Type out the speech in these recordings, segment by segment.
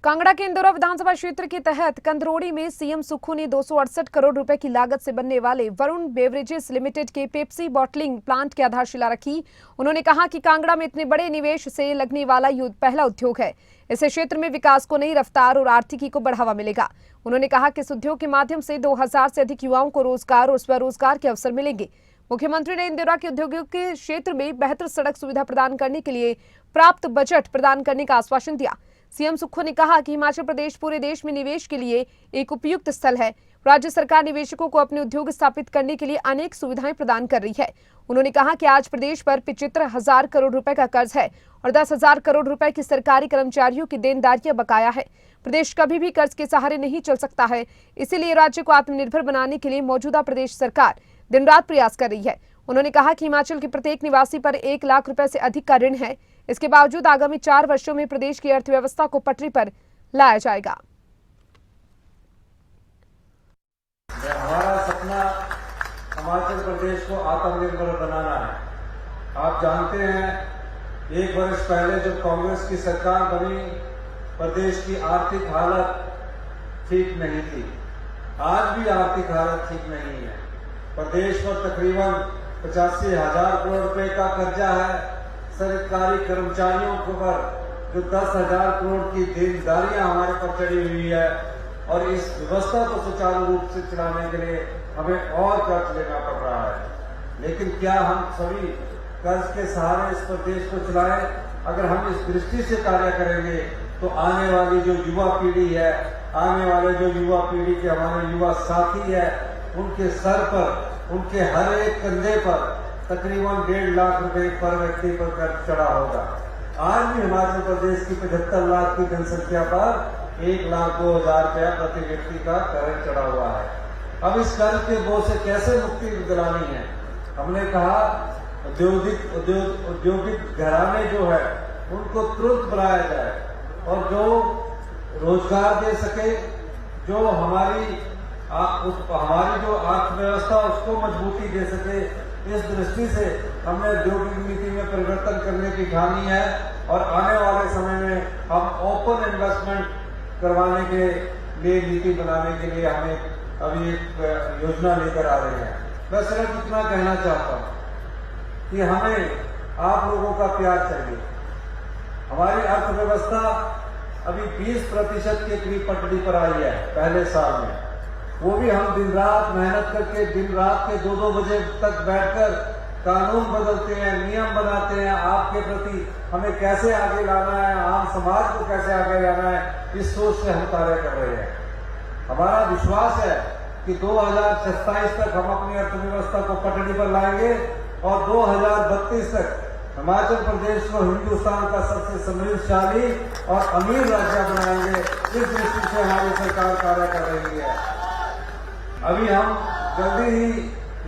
कांगड़ा के इंदौरा विधानसभा क्षेत्र के तहत कंदरोड़ी में सीएम सुक्खू ने 268 करोड़ रुपए की लागत से बनने वाले वरुण बेवरेजेस लिमिटेड के पेप्सी बॉटलिंग प्लांट की आधारशिला रखी। उन्होंने कहा कि कांगड़ा में इतने बड़े निवेश से लगने वाला पहला उद्योग है। इससे क्षेत्र में विकास को नई रफ्तार और आर्थिकी को बढ़ावा मिलेगा। उन्होंने कहा कि इस उद्योग के माध्यम से 2000 से अधिक युवाओं को रोजगार और स्वरोजगार के अवसर मिलेंगे। मुख्यमंत्री ने इंदौरा के औद्योगिक के क्षेत्र में बेहतर सड़क सुविधा प्रदान करने के लिए प्राप्त बजट प्रदान करने का आश्वासन दिया। सीएम सुक्खू ने कहा कि हिमाचल प्रदेश पूरे देश में निवेश के लिए एक उपयुक्त स्थल है। राज्य सरकार निवेशकों को अपने उद्योग स्थापित करने के लिए अनेक सुविधाएं प्रदान कर रही है। उन्होंने कहा कि आज प्रदेश पर 75,000 करोड़ रुपए का कर्ज है और 10,000 करोड़ रुपए की सरकारी कर्मचारियों की देनदारियां बकाया है। प्रदेश कभी भी कर्ज के सहारे नहीं चल सकता है, इसीलिए राज्य को आत्मनिर्भर बनाने के लिए मौजूदा प्रदेश सरकार दिन रात प्रयास कर रही है। उन्होंने कहा कि हिमाचल के प्रत्येक निवासी पर 1 लाख रुपए से अधिक का ऋण है। इसके बावजूद आगामी 4 वर्षों में प्रदेश की अर्थव्यवस्था को पटरी पर लाया जाएगा। हमारा सपना हिमाचल प्रदेश को आत्मनिर्भर बनाना है। आप जानते हैं 1 वर्ष पहले जब कांग्रेस की सरकार बनी, प्रदेश की आर्थिक हालत ठीक नहीं थी। आज भी आर्थिक हालत ठीक नहीं है। प्रदेश पर तकरीबन 85,000 करोड़ रुपए का कर्जा है। सरकारी कर्मचारियों के पर जो 10,000 करोड़ की देनदारियां हमारे पर चढ़ी हुई है और इस व्यवस्था को सुचारू रूप से चलाने के लिए हमें और कर्ज लेना पड़ रहा है। लेकिन क्या हम सभी कर्ज के सहारे इस प्रदेश को चलाएं? अगर हम इस दृष्टि से कार्य करेंगे तो आने वाली जो युवा पीढ़ी है, आने वाले जो युवा पीढ़ी के हमारे युवा साथी है, उनके सर पर, उनके हर एक कंधे पर तकरीबन 1.5 लाख रुपए पर व्यक्ति पर कर्ज चढ़ा होगा। आज भी हिमाचल प्रदेश की 75 लाख की जनसंख्या पर 1,02,000 रुपया प्रति व्यक्ति का कर्ज चढ़ा हुआ है। अब इस कर्ज के बोझ से कैसे मुक्ति दिलानी है? हमने कहा औद्योगिक घराने जो है उनको तुरंत बनाया जाए और जो रोजगार दे सके, जो हमारी जो अर्थव्यवस्था उसको मजबूती दे सके, इस दृष्टि से हमने औद्योगिक नीति में परिवर्तन करने की ठानी है और आने वाले समय में हम ओपन इन्वेस्टमेंट करवाने के लिए नीति बनाने के लिए हमें अभी एक योजना लेकर आ रहे हैं। मैं सिर्फ इतना कहना चाहता हूं कि हमें आप लोगों का प्यार चाहिए। हमारी अर्थव्यवस्था अभी 20% के करीब पटड़ी पर आई है पहले साल में। वो भी हम दिन रात मेहनत करके दिन रात के 2-2 बजे तक बैठकर कानून बदलते हैं, नियम बनाते हैं। आपके प्रति हमें कैसे आगे लाना है, आम समाज को कैसे आगे लाना है, इस सोच से हम कार्य कर रहे हैं। हमारा विश्वास है कि 2027 तक हम अपनी अर्थव्यवस्था को पटड़ी पर लाएंगे और 2032 तक हिमाचल प्रदेश को हिंदुस्तान का सबसे समृद्धशाली और अमीर राज्य बनाएंगे। इस दृष्टि से हमारी सरकार कार्य कर रही है। अभी हम जल्दी ही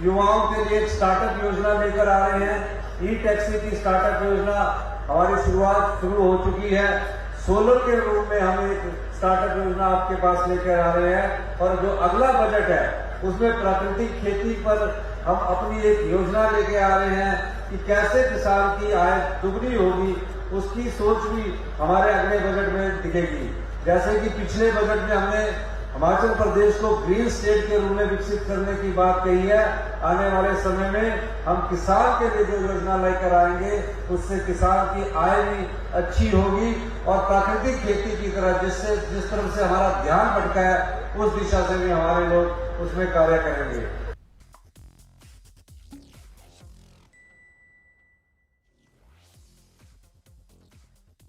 युवाओं के लिए एक स्टार्टअप योजना लेकर आ रहे हैं। ई टैक्सी की स्टार्टअप योजना हमारी शुरुआत शुरू हो चुकी है। सोलर के रूप में हम एक स्टार्टअप योजना आपके पास लेकर आ रहे हैं और जो अगला बजट है उसमें प्राकृतिक खेती पर हम अपनी एक योजना लेके आ रहे हैं कि कैसे किसान की आय दुगनी होगी। उसकी सोच भी हमारे अगले बजट में दिखेगी। जैसे कि पिछले बजट में हमने हिमाचल प्रदेश को ग्रीन स्टेट के रूप में विकसित करने की बात कही है। आने वाले समय में हम किसान के लिए जो योजना लेकर आएंगे उससे किसान की आय भी अच्छी होगी और प्राकृतिक खेती की तरह जिस तरफ से हमारा ध्यान भटका है उस दिशा से भी हमारे लोग उसमें कार्य करेंगे।